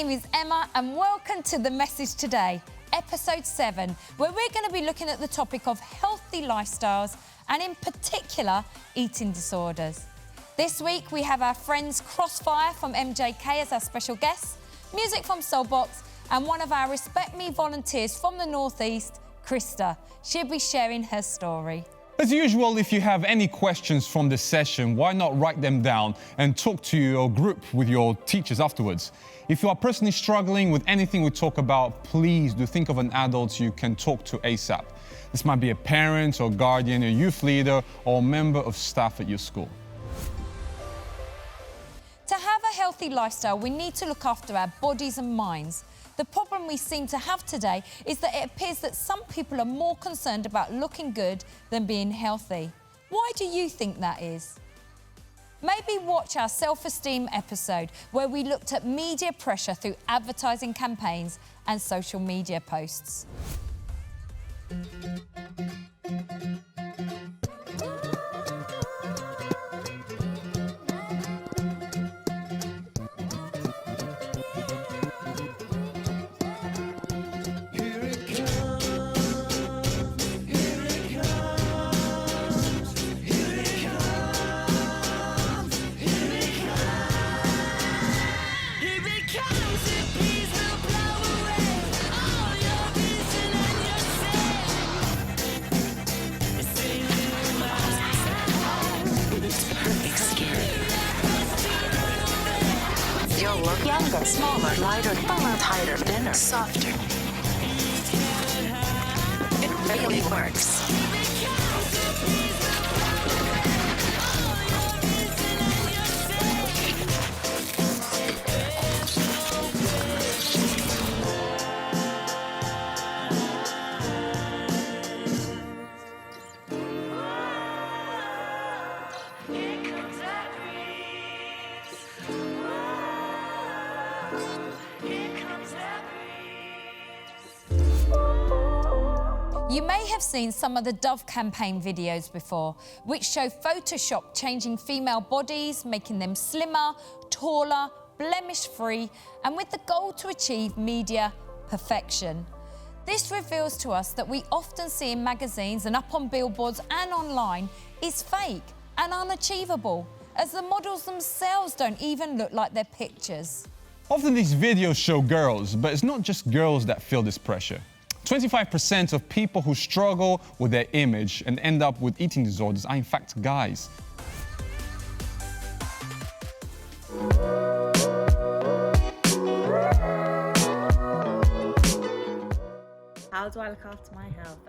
name is Emma and welcome to The Message Today, episode 7, where we're going to be looking at the topic of healthy lifestyles and in particular, eating disorders. This week we have our friends Crossfire from MJK as our special guests, music from Soulbox and one of our Respect Me volunteers from the North East, Krista. She'll be sharing her story. As usual, if you have any questions from this session, why not write them down and talk to your group with your teachers afterwards. If you are personally struggling with anything we talk about, please do think of an adult you can talk to ASAP. This might be a parent or guardian, a youth leader, or a member of staff at your school. To have a healthy lifestyle, we need to look after our bodies and minds. The problem we seem to have today is that it appears that some people are more concerned about looking good than being healthy. Why do you think that is? Maybe watch our self-esteem episode where we looked at media pressure through advertising campaigns and social media posts. Younger, smaller, lighter, fuller, tighter, thinner, softer. It really works. You may have seen some of the Dove campaign videos before, which show Photoshop changing female bodies, making them slimmer, taller, blemish-free, and with the goal to achieve media perfection. This reveals to us that we often see in magazines and up on billboards and online is fake and unachievable, as the models themselves don't even look like their pictures. Often these videos show girls, but it's not just girls that feel this pressure. 25% of people who struggle with their image and end up with eating disorders are in fact guys. How do I look after my health?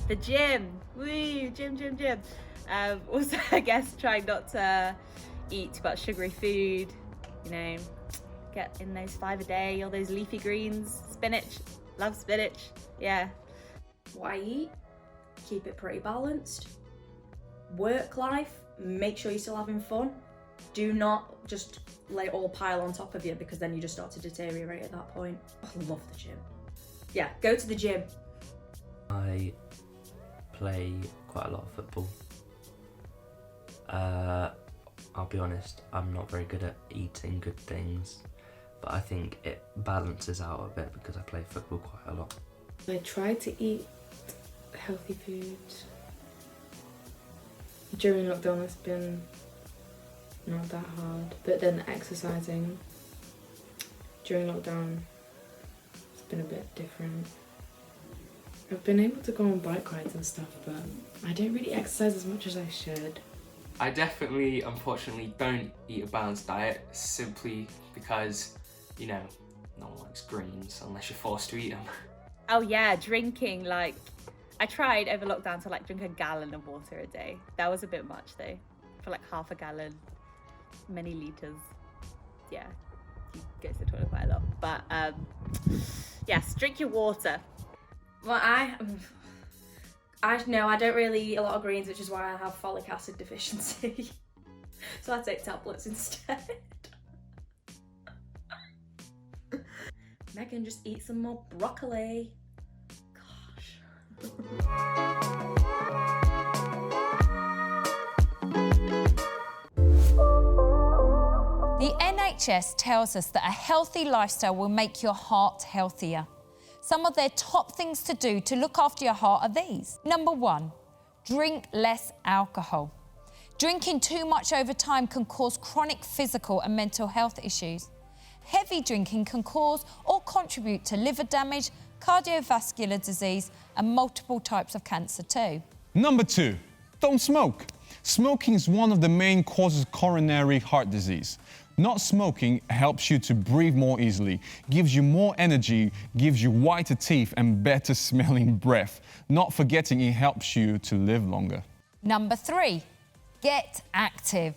The gym, woo, gym. Also, I guess trying not to eat too much sugary food, you know, get in those 5 a day, all those leafy greens, spinach. Love spinach, yeah. What I eat, keep it pretty balanced. Work life, make sure you're still having fun. Do not just let it all pile on top of you because then you just start to deteriorate at that point. I love the gym. Yeah, go to the gym. I play quite a lot of football. I'll be honest, I'm not very good at eating good things. But I think it balances out a bit because I play football quite a lot. I try to eat healthy food. During lockdown it's been not that hard, but then exercising during lockdown it's been a bit different. I've been able to go on bike rides and stuff, but I don't really exercise as much as I should. I definitely, unfortunately, don't eat a balanced diet simply because, you know, no one likes greens unless you're forced to eat them. Oh yeah, drinking, like, I tried over lockdown to like drink a gallon of water a day. That was a bit much though, for like half a gallon, many litres. Yeah, you go to the toilet quite a lot. But yes, drink your water. Well, I don't really eat a lot of greens, which is why I have folic acid deficiency. So I take tablets instead. Megan, just eat some more broccoli. Gosh. The NHS tells us that a healthy lifestyle will make your heart healthier. Some of their top things to do to look after your heart are these. Number 1, drink less alcohol. Drinking too much over time can cause chronic physical and mental health issues. Heavy drinking can cause or contribute to liver damage, cardiovascular disease, and multiple types of cancer too. Number 2, don't smoke. Smoking is one of the main causes of coronary heart disease. Not smoking helps you to breathe more easily, gives you more energy, gives you whiter teeth and better smelling breath. Not forgetting it helps you to live longer. Number 3, get active.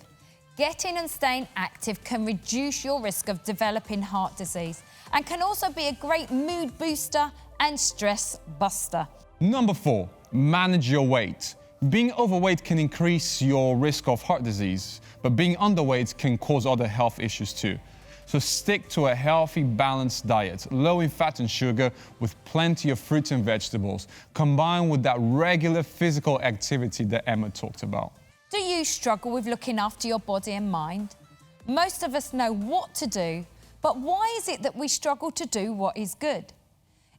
Getting and staying active can reduce your risk of developing heart disease and can also be a great mood booster and stress buster. Number 4, manage your weight. Being overweight can increase your risk of heart disease, but being underweight can cause other health issues too. So stick to a healthy, balanced diet, low in fat and sugar, with plenty of fruits and vegetables, combined with that regular physical activity that Emma talked about. Do you struggle with looking after your body and mind? Most of us know what to do, but why is it that we struggle to do what is good?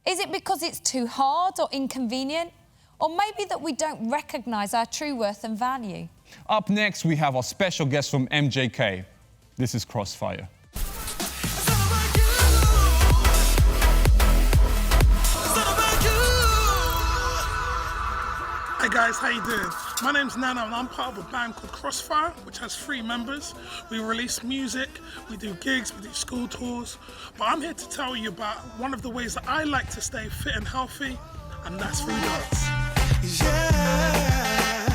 Is it because it's too hard or inconvenient? Or maybe that we don't recognise our true worth and value? Up next, we have our special guest from MJK. This is Crossfire. Hey guys, how you doing? My name's Nana and I'm part of a band called Crossfire, which has 3 members. We release music, we do gigs, we do school tours. But I'm here to tell you about one of the ways that I like to stay fit and healthy, and that's through dance. Yeah,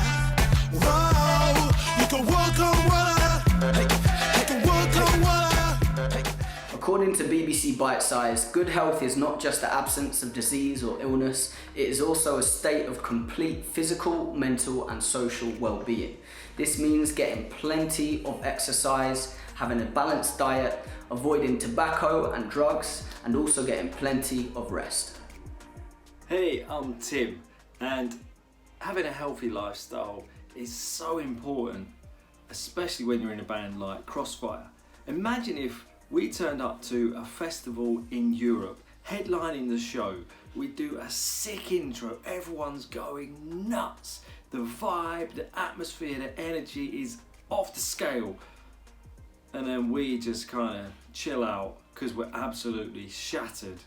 whoa, you can walk on water, you can walk on water. According to BBC Bitesize, good health is not just the absence of disease or illness, it is also a state of complete physical, mental and social well-being. This means getting plenty of exercise, having a balanced diet, avoiding tobacco and drugs, and also getting plenty of rest. Hey, I'm Tim, and having a healthy lifestyle is so important, especially when you're in a band like Crossfire. Imagine if we turned up to a festival in Europe, headlining the show. We do a sick intro, everyone's going nuts. The vibe, the atmosphere, the energy is off the scale. And then we just kind of chill out because we're absolutely shattered.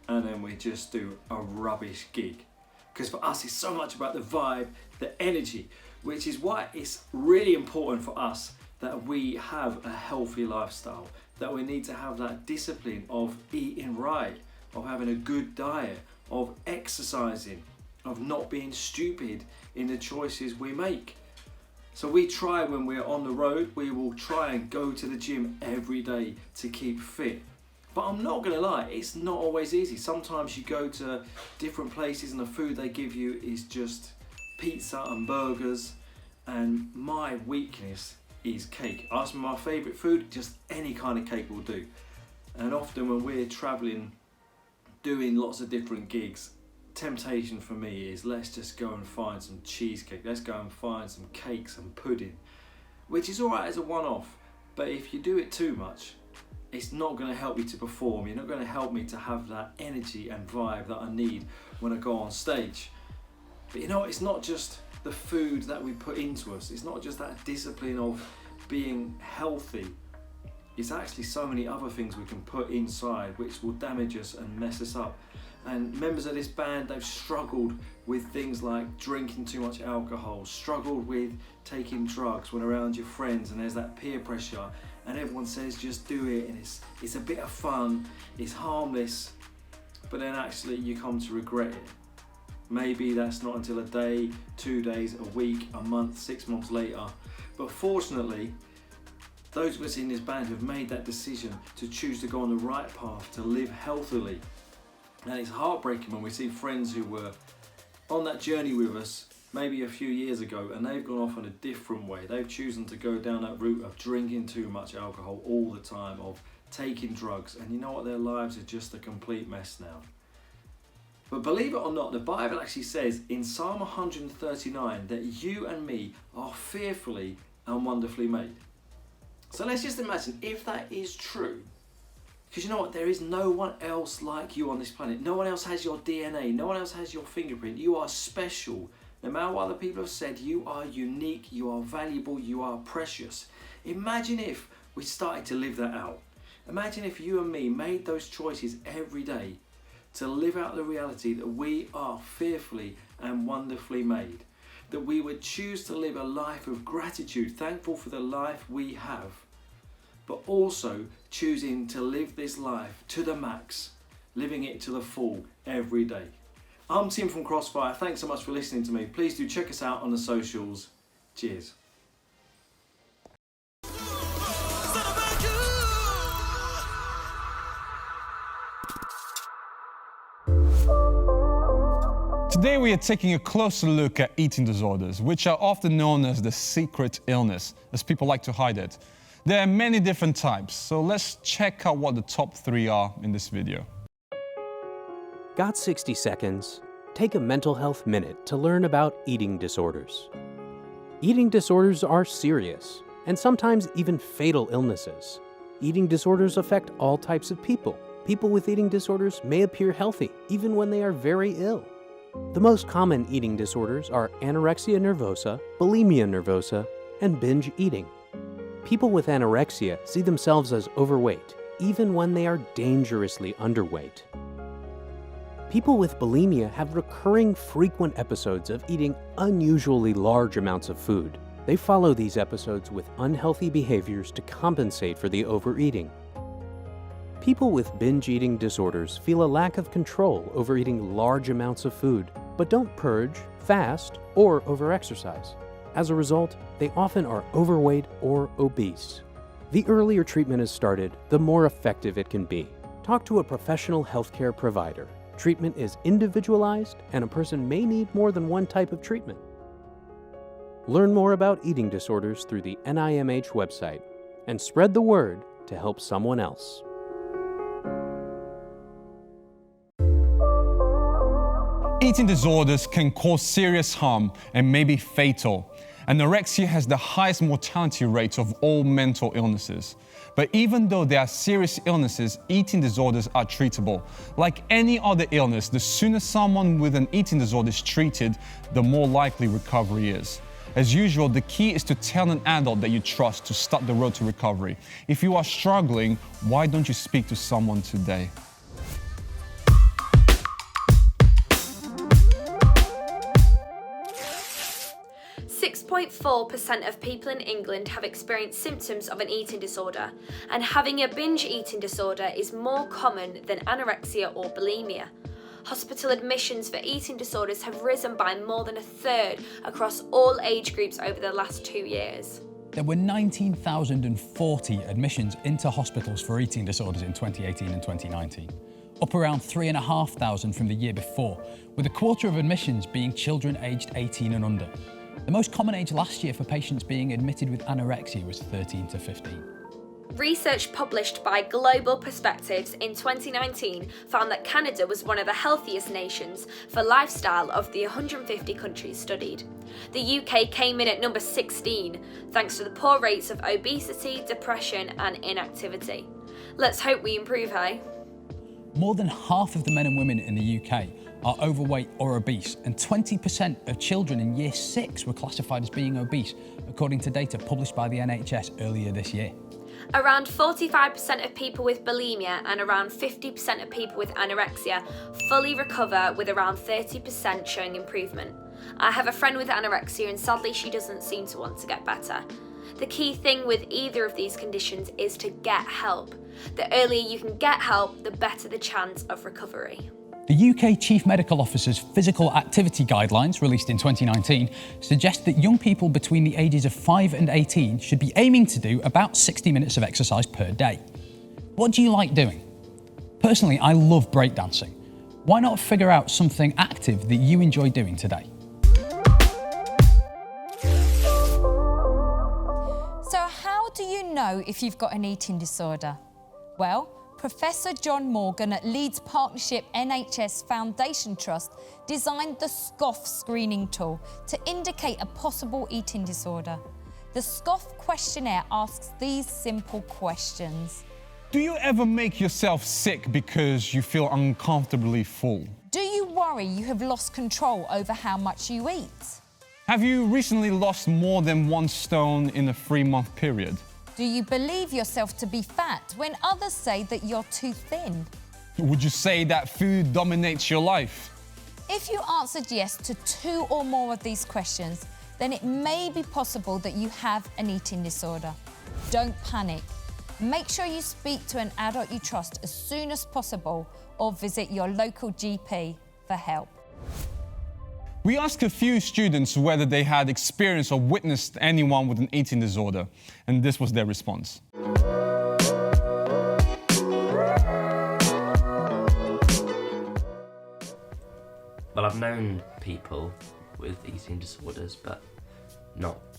And then we just do a rubbish gig. Because for us, it's so much about the vibe, the energy, which is why it's really important for us that we have a healthy lifestyle, that we need to have that discipline of eating right, of having a good diet, of exercising, of not being stupid in the choices we make. So we try, when we're on the road, we will try and go to the gym every day to keep fit. But I'm not gonna lie, it's not always easy. Sometimes you go to different places and the food they give you is just pizza and burgers, and my weakness is cake. Ask me my favourite food, just any kind of cake will do. And often when we're travelling, doing lots of different gigs, temptation for me is, let's just go and find some cheesecake, let's go and find some cakes and pudding, which is alright as a one-off, but if you do it too much, it's not going to help me to perform, you're not going to help me to have that energy and vibe that I need when I go on stage. But you know, it's not just the food that we put into us, it's not just that discipline of being healthy, it's actually so many other things we can put inside which will damage us and mess us up. And members of this band, they've struggled with things like drinking too much alcohol, struggled with taking drugs when around your friends and there's that peer pressure and everyone says just do it and it's a bit of fun, it's harmless, but then actually you come to regret it. Maybe that's not until a day, 2 days, a week, a month, 6 months later. But fortunately, those of us in this band have made that decision to choose to go on the right path, to live healthily. And it's heartbreaking when we see friends who were on that journey with us maybe a few years ago and they've gone off on a different way. They've chosen to go down that route of drinking too much alcohol all the time, of taking drugs, and you know what, their lives are just a complete mess now. But believe it or not, the Bible actually says in Psalm 139 that you and me are fearfully and wonderfully made. So let's just imagine if that is true, because you know what, there is no one else like you on this planet. No one else has your DNA, no one else has your fingerprint. You are special. No matter what other people have said, you are unique, you are valuable, you are precious. Imagine if we started to live that out. Imagine if you and me made those choices every day to live out the reality that we are fearfully and wonderfully made. That we would choose to live a life of gratitude, thankful for the life we have, but also choosing to live this life to the max, living it to the full every day. I'm Tim from Crossfire. Thanks so much for listening to me. Please do check us out on the socials. Cheers. Today we are taking a closer look at eating disorders, which are often known as the secret illness, as people like to hide it. There are many different types, so let's check out what the top 3 are in this video. Got 60 seconds? Take a mental health minute to learn about eating disorders. Eating disorders are serious, and sometimes even fatal illnesses. Eating disorders affect all types of people. People with eating disorders may appear healthy, even when they are very ill. The most common eating disorders are anorexia nervosa, bulimia nervosa, and binge eating. People with anorexia see themselves as overweight, even when they are dangerously underweight. People with bulimia have recurring frequent episodes of eating unusually large amounts of food. They follow these episodes with unhealthy behaviors to compensate for the overeating. People with binge eating disorders feel a lack of control over eating large amounts of food, but don't purge, fast, or overexercise. As a result, they often are overweight or obese. The earlier treatment is started, the more effective it can be. Talk to a professional healthcare provider. Treatment is individualized, and a person may need more than one type of treatment. Learn more about eating disorders through the NIMH website and spread the word to help someone else. Eating disorders can cause serious harm and may be fatal. Anorexia has the highest mortality rate of all mental illnesses. But even though they are serious illnesses, eating disorders are treatable. Like any other illness, the sooner someone with an eating disorder is treated, the more likely recovery is. As usual, the key is to tell an adult that you trust to start the road to recovery. If you are struggling, why don't you speak to someone today? 6.4% of people in England have experienced symptoms of an eating disorder, and having a binge eating disorder is more common than anorexia or bulimia. Hospital admissions for eating disorders have risen by more than a third across all age groups over the last 2 years. There were 19,040 admissions into hospitals for eating disorders in 2018 and 2019, up around 3,500 from the year before, with a quarter of admissions being children aged 18 and under. The most common age last year for patients being admitted with anorexia was 13 to 15. Research published by Global Perspectives in 2019 found that Canada was one of the healthiest nations for lifestyle of the 150 countries studied. The UK came in at number 16, thanks to the poor rates of obesity, depression and inactivity. Let's hope we improve, hey? More than half of the men and women in the UK are overweight or obese, and 20% of children in Year 6 were classified as being obese, according to data published by the NHS earlier this year. Around 45% of people with bulimia and around 50% of people with anorexia fully recover, with around 30% showing improvement. I have a friend with anorexia and sadly she doesn't seem to want to get better. The key thing with either of these conditions is to get help. The earlier you can get help, the better the chance of recovery. The UK Chief Medical Officer's Physical Activity Guidelines, released in 2019, suggest that young people between the ages of 5 and 18 should be aiming to do about 60 minutes of exercise per day. What do you like doing? Personally, I love breakdancing. Why not figure out something active that you enjoy doing today? So how do you know if you've got an eating disorder? Well, Professor John Morgan at Leeds Partnership NHS Foundation Trust designed the SCOFF screening tool to indicate a possible eating disorder. The SCOFF questionnaire asks these simple questions. Do you ever make yourself sick because you feel uncomfortably full? Do you worry you have lost control over how much you eat? Have you recently lost more than 1 stone in a 3-month period? Do you believe yourself to be fat when others say that you're too thin? Would you say that food dominates your life? If you answered yes to 2 or more of these questions, then it may be possible that you have an eating disorder. Don't panic. Make sure you speak to an adult you trust as soon as possible or visit your local GP for help. We asked a few students whether they had experienced or witnessed anyone with an eating disorder, and this was their response. Well, I've known people with eating disorders, but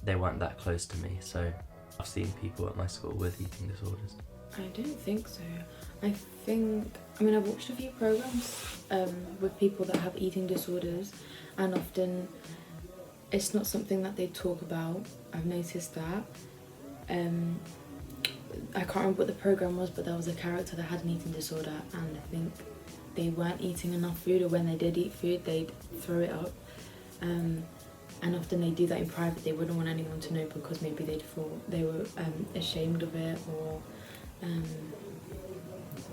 they weren't that close to me, so I've seen people at my school with eating disorders. I don't think so. I've watched a few programs with people that have eating disorders, and often it's not something that they talk about. I've noticed that. I can't remember what the program was, but there was a character that had an eating disorder, and I think they weren't eating enough food, or when they did eat food, they'd throw it up. And often they do that in private. They wouldn't want anyone to know because maybe they'd feel they were ashamed of it or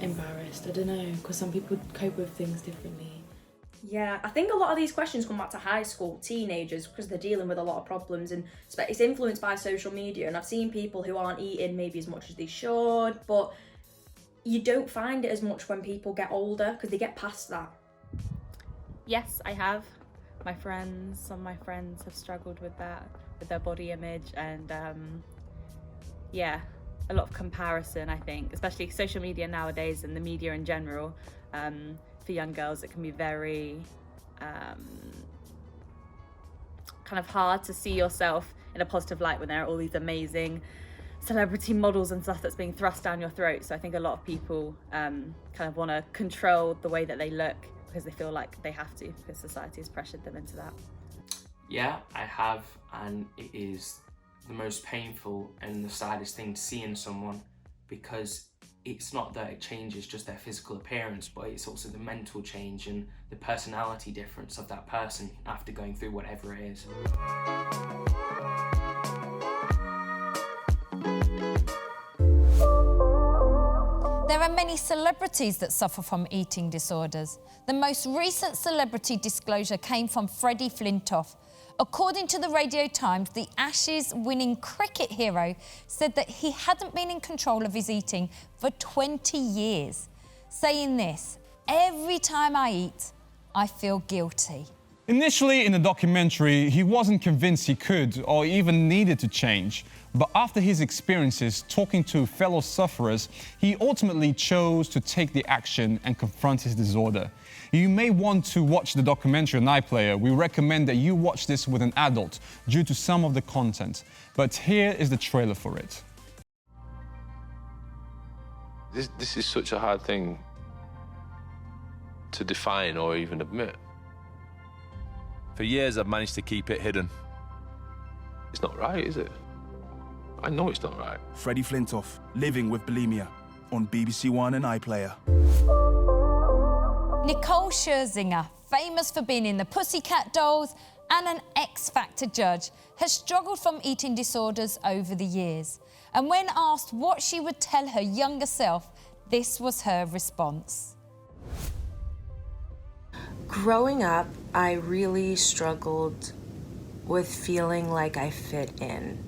embarrassed. I don't know, because some people cope with things differently. Yeah, I think a lot of these questions come back to high school teenagers because they're dealing with a lot of problems, and it's influenced by social media. And I've seen people who aren't eating maybe as much as they should, but you don't find it as much when people get older because they get past that. Yes, I have. Some of my friends have struggled with that, with their body image, and yeah, a lot of comparison, I think, especially social media nowadays and the media in general. For young girls, it can be very kind of hard to see yourself in a positive light when there are all these amazing celebrity models and stuff that's being thrust down your throat. So I think a lot of people kind of want to control the way that they look because they feel like they have to, because society has pressured them into that. Yeah, I have, and it is the most painful and the saddest thing to see in someone, because it's not that it changes just their physical appearance, but it's also the mental change and the personality difference of that person after going through whatever it is. There are many celebrities that suffer from eating disorders. The most recent celebrity disclosure came from Freddie Flintoff. According to the Radio Times, the Ashes-winning cricket hero said that he hadn't been in control of his eating for 20 years, saying this: "Every time I eat, I feel guilty." Initially in the documentary, he wasn't convinced he could or even needed to change. But after his experiences talking to fellow sufferers, he ultimately chose to take the action and confront his disorder. You may want to watch the documentary on iPlayer. We recommend that you watch this with an adult due to some of the content. But here is the trailer for it. This is such a hard thing to define or even admit. For years, I've managed to keep it hidden. It's not right, is it? I know it's not right. Freddie Flintoff, Living with Bulimia, on BBC One and iPlayer. Nicole Scherzinger, famous for being in the Pussycat Dolls and an X Factor judge, has struggled from eating disorders over the years. And when asked what she would tell her younger self, this was her response. Growing up, I really struggled with feeling like I fit in.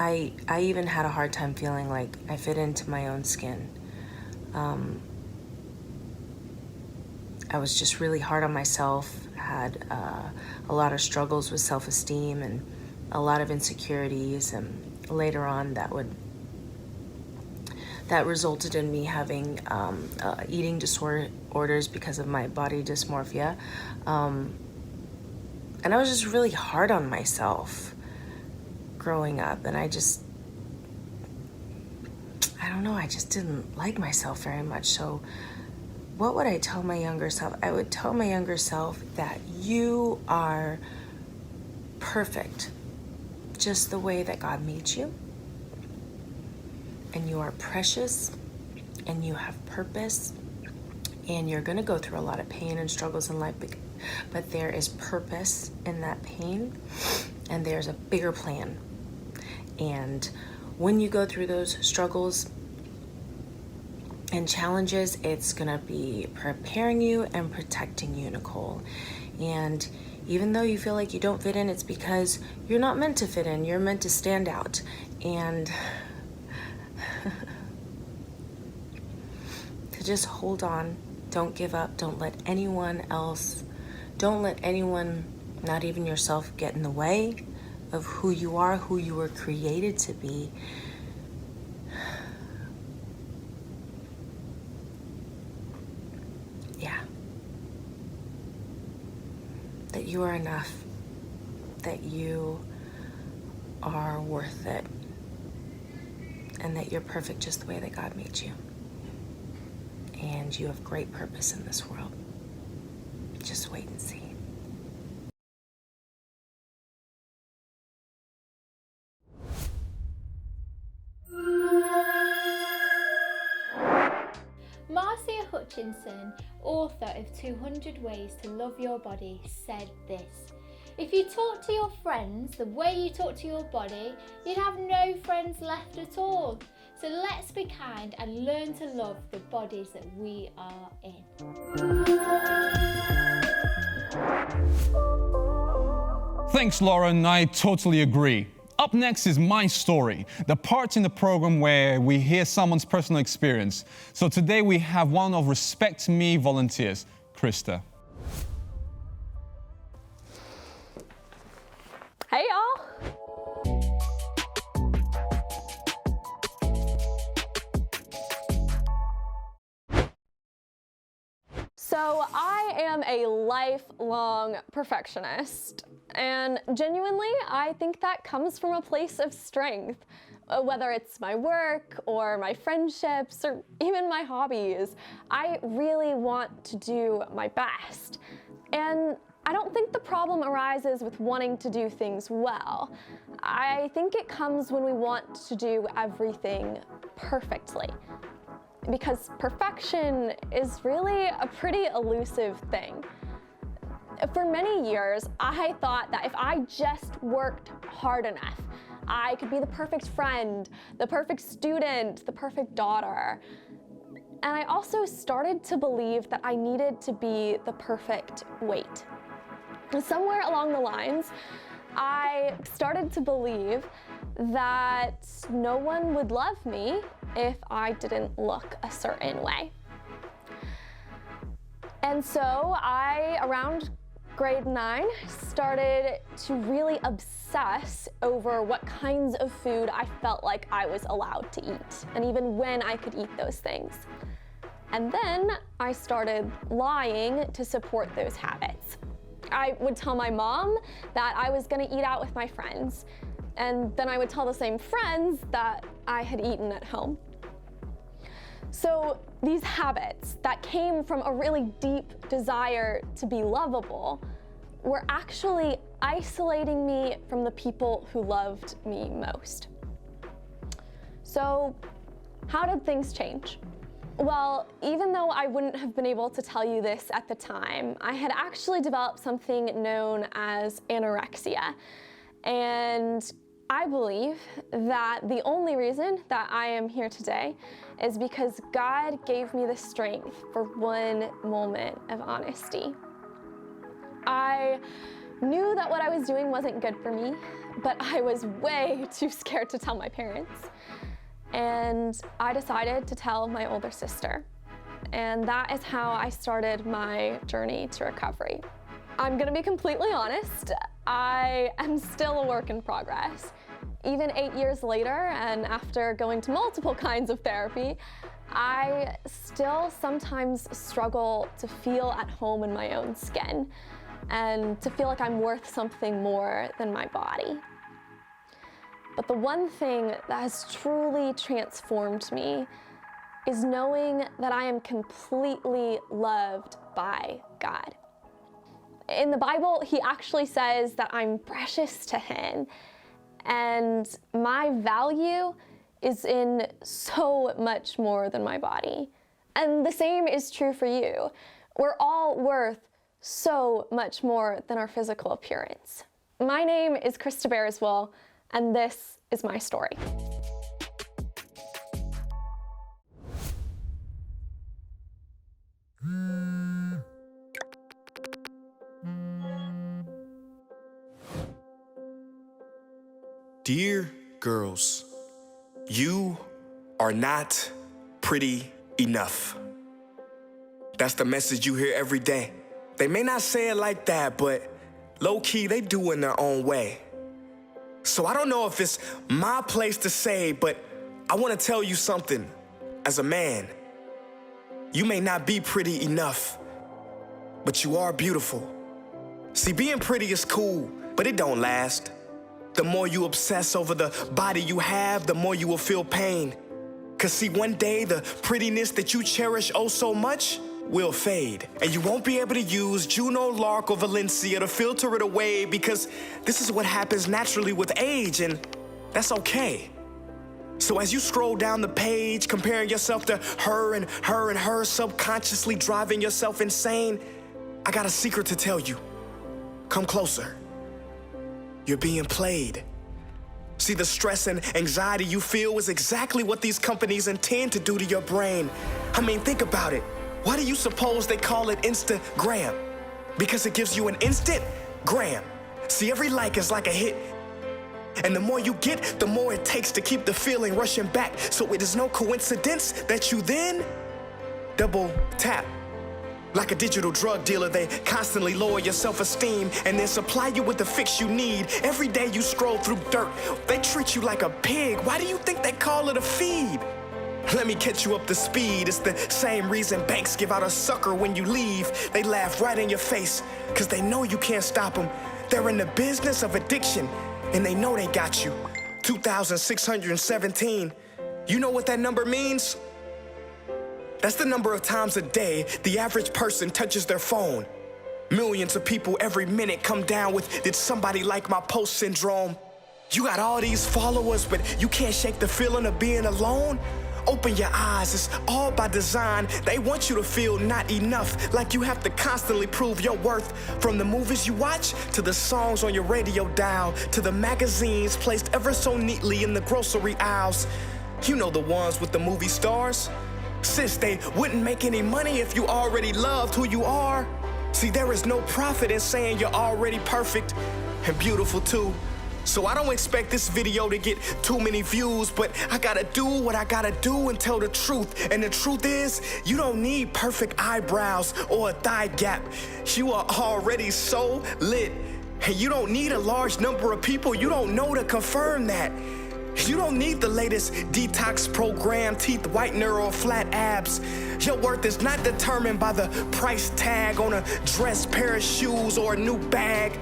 I even had a hard time feeling like I fit into my own skin. I was just really hard on myself, had a lot of struggles with self-esteem and a lot of insecurities, and later on that resulted in me having eating disorders because of my body dysmorphia. And I was just really hard on myself growing up, and I don't know, I just didn't like myself very much. So what would I tell my younger self? I would tell my younger self that you are perfect just the way that God made you. And you are precious, and you have purpose, and you're gonna go through a lot of pain and struggles in life, but there is purpose in that pain, and there's a bigger plan. And when you go through those struggles and challenges, it's gonna be preparing you and protecting you, Nicole. And even though you feel like you don't fit in, it's because you're not meant to fit in. You're meant to stand out. And to just hold on, don't give up, don't let anyone, not even yourself, get in the way of who you are, who you were created to be. Yeah. That you are enough, that you are worth it, and that you're perfect just the way that God made you. And you have great purpose in this world. Just wait and see. Marcia Hutchinson, author of 200 Ways to Love Your Body, said this: "If you talk to your friends the way you talk to your body, you'd have no friends left at all. So let's be kind and learn to love the bodies that we are in." Thanks, Lauren. I totally agree. Up next is my story, the part in the program where we hear someone's personal experience. So today we have one of Respect Me volunteers, Krista. Hey y'all! So I am a lifelong perfectionist, and genuinely I think that comes from a place of strength. Whether it's my work or my friendships or even my hobbies, I really want to do my best. And I don't think the problem arises with wanting to do things well. I think it comes when we want to do everything perfectly. Because perfection is really a pretty elusive thing. For many years, I thought that if I just worked hard enough, I could be the perfect friend, the perfect student, the perfect daughter. And I also started to believe that I needed to be the perfect weight. And somewhere along the lines, I started to believe that no one would love me if I didn't look a certain way. And so I, around grade 9, started to really obsess over what kinds of food I felt like I was allowed to eat, and even when I could eat those things. And then I started lying to support those habits. I would tell my mom that I was gonna eat out with my friends, and then I would tell the same friends that I had eaten at home. So these habits that came from a really deep desire to be lovable were actually isolating me from the people who loved me most. So how did things change? Well, even though I wouldn't have been able to tell you this at the time, I had actually developed something known as anorexia. And I believe that the only reason that I am here today is because God gave me the strength for one moment of honesty. I knew that what I was doing wasn't good for me, but I was way too scared to tell my parents. And I decided to tell my older sister. And that is how I started my journey to recovery. I'm gonna be completely honest, I am still a work in progress. Even 8 years later, and after going to multiple kinds of therapy, I still sometimes struggle to feel at home in my own skin and to feel like I'm worth something more than my body. But the one thing that has truly transformed me is knowing that I am completely loved by God. In the Bible, he actually says that I'm precious to him. And my value is in so much more than my body. And the same is true for you. We're all worth so much more than our physical appearance. My name is Krista Bearswell, and this is my story. Dear girls, you are not pretty enough. That's the message you hear every day. They may not say it like that, but low-key, they do in their own way. So I don't know if it's my place to say, but I want to tell you something. As a man, you may not be pretty enough, but you are beautiful. See, being pretty is cool, but it don't last. The more you obsess over the body you have, the more you will feel pain. 'Cause see, one day the prettiness that you cherish oh so much will fade. And you won't be able to use Juno, Lark, or Valencia to filter it away, because this is what happens naturally with age, and that's okay. So as you scroll down the page, comparing yourself to her and her, subconsciously driving yourself insane, I got a secret to tell you. Come closer. You're being played. See, the stress and anxiety you feel is exactly what these companies intend to do to your brain. I mean, think about it. Why do you suppose they call it Instagram? Because it gives you an instant gram. See, every like is like a hit. And the more you get, the more it takes to keep the feeling rushing back. So it is no coincidence that you then double tap. Like a digital drug dealer, they constantly lower your self-esteem and then supply you with the fix you need. Every day you scroll through dirt, they treat you like a pig. Why do you think they call it a feed? Let me catch you up to speed. It's the same reason banks give out a sucker when you leave. They laugh right in your face, 'cause they know you can't stop them. They're in the business of addiction, and they know they got you. 2,617. You know what that number means? That's the number of times a day the average person touches their phone. Millions of people every minute come down with, did somebody like my post syndrome? You got all these followers, but you can't shake the feeling of being alone? Open your eyes, it's all by design. They want you to feel not enough, like you have to constantly prove your worth. From the movies you watch, to the songs on your radio dial, to the magazines placed ever so neatly in the grocery aisles. You know the ones with the movie stars? Sis, they wouldn't make any money if you already loved who you are. See, there is no profit in saying you're already perfect and beautiful too. So I don't expect this video to get too many views, but I gotta do what I gotta do and tell the truth. And the truth is, you don't need perfect eyebrows or a thigh gap. You are already so lit. And you don't need a large number of people you don't know to confirm that. You don't need the latest detox program, teeth whitener, or flat abs. Your worth is not determined by the price tag on a dress, pair of shoes, or a new bag.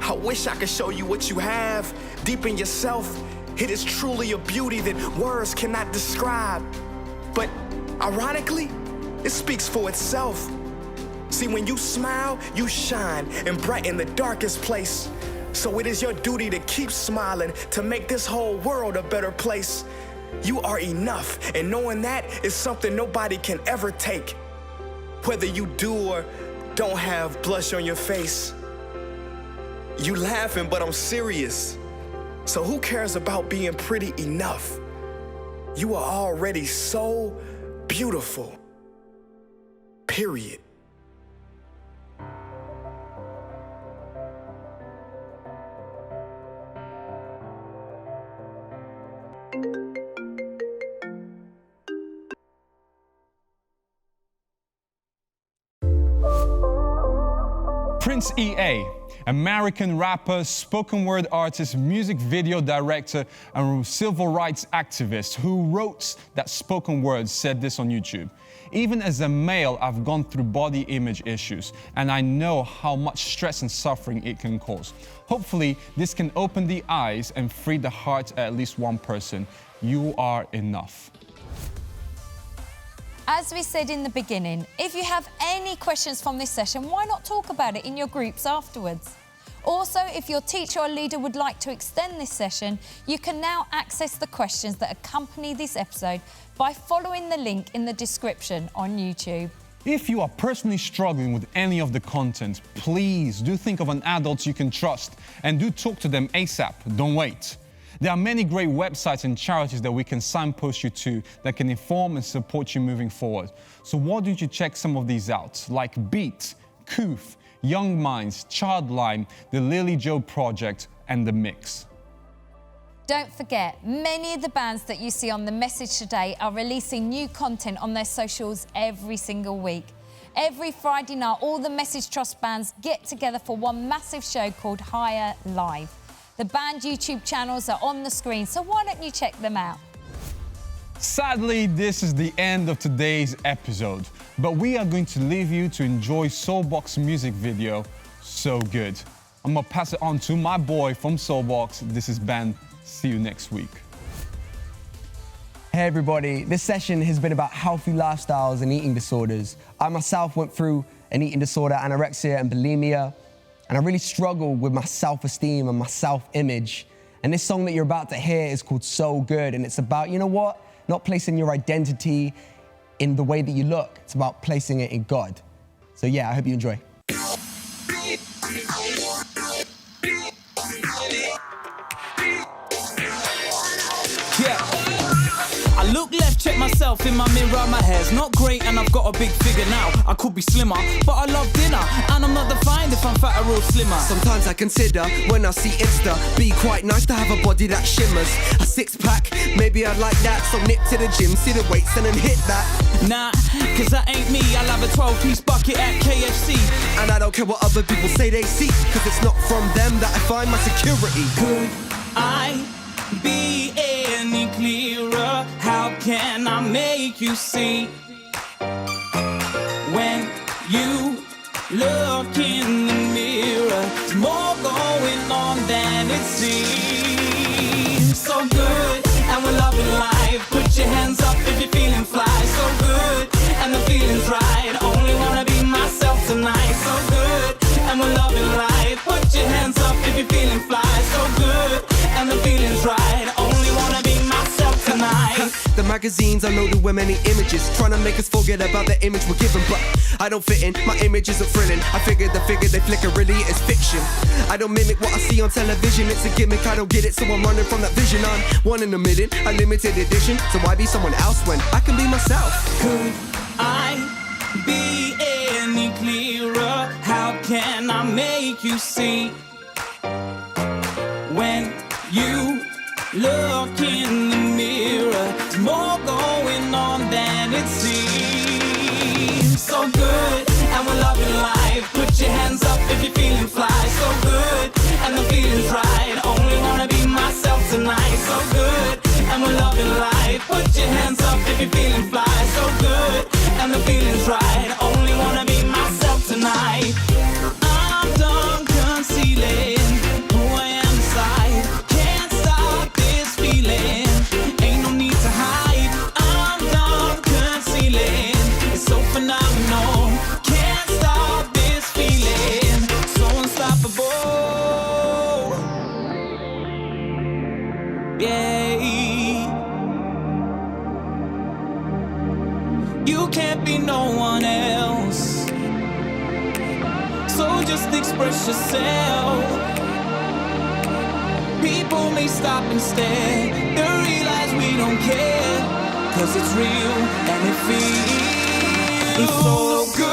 I wish I could show you what you have deep in yourself. It is truly a beauty that words cannot describe. But ironically, it speaks for itself. See, when you smile, you shine and brighten the darkest place. So it is your duty to keep smiling, to make this whole world a better place. You are enough, and knowing that is something nobody can ever take. Whether you do or don't have blush on your face. You laughing, but I'm serious. So who cares about being pretty enough? You are already so beautiful. Period. Prince EA, American rapper, spoken word artist, music video director, and civil rights activist who wrote that spoken word, said this on YouTube. Even as a male, I've gone through body image issues, and I know how much stress and suffering it can cause. Hopefully, this can open the eyes and free the heart of at least one person. You are enough. As we said in the beginning, if you have any questions from this session, why not talk about it in your groups afterwards? Also, if your teacher or leader would like to extend this session, you can now access the questions that accompany this episode by following the link in the description on YouTube. If you are personally struggling with any of the content, please do think of an adult you can trust and do talk to them ASAP. Don't wait. There are many great websites and charities that we can signpost you to that can inform and support you moving forward. So why don't you check some of these out, like Beat, Koof, Young Minds, Childline, the Lily Joe Project, and The Mix. Don't forget, many of the bands that you see on The Message today are releasing new content on their socials every single week. Every Friday night, all the Message Trust bands get together for one massive show called Higher Live. The band YouTube channels are on the screen, so why don't you check them out? Sadly, this is the end of today's episode, but we are going to leave you to enjoy Soulbox music video, So Good. I'm gonna pass it on to my boy from Soulbox. This is Ben. See you next week. Hey everybody, this session has been about healthy lifestyles and eating disorders. I myself went through an eating disorder, anorexia and bulimia, and I really struggled with my self-esteem and my self-image. And this song that you're about to hear is called So Good, and it's about, you know what? Not placing your identity in the way that you look. It's about placing it in God. So yeah, I hope you enjoy. I look left, check myself in my mirror, my hair's not great and I've got a big figure now. I could be slimmer, but I love dinner, and I'm not defined if I'm fatter or slimmer. Sometimes I consider, when I see Insta, be quite nice to have a body that shimmers. A six-pack, maybe I'd like that, so nip to the gym, see the weights and then hit that. Nah, cause that ain't me, I'll have a 12-piece bucket at KFC. And I don't care what other people say they see, cause it's not from them that I find my security. Could I be any clearer? How can I make you see? When you look in the mirror, there's more going on than it seems. So good, and we're loving life. Put your hands up if you're feeling fly. So good, and the feeling's right. Only wanna be myself tonight. So good, and we're loving life. Put your hands up if you're feeling fly. So good, and the feeling's right. Only wanna be myself tonight. The magazines are loaded with many images, trying to make us forget about the image we're given, but I don't fit in, my image isn't thrilling. I figured the figure they flicker really is fiction. I don't mimic what I see on television, it's a gimmick, I don't get it, so I'm running from that vision. I'm one in a million, a limited edition, so why be someone else when I can be myself? Could I be any clearer? How can I make you see? When you look in the mirror, there's more going on than it seems. So good, and we're loving life. Put your hands up if you're feeling fly. So good, and the feeling's right. Only wanna be myself tonight. So good, and we're loving life. Put your hands up if you're feeling fly. So good, and the feeling's right. Only wanna be myself tonight. I'm done concealing who I am inside. Can't stop this feeling. Ain't no need to hide. I'm done concealing. It's so phenomenal. Can't stop this feeling. So unstoppable. Yeah. You can't be no one else. So just express yourself. People may stop and stare. They realize we don't care. Cause it's real and it feels so good.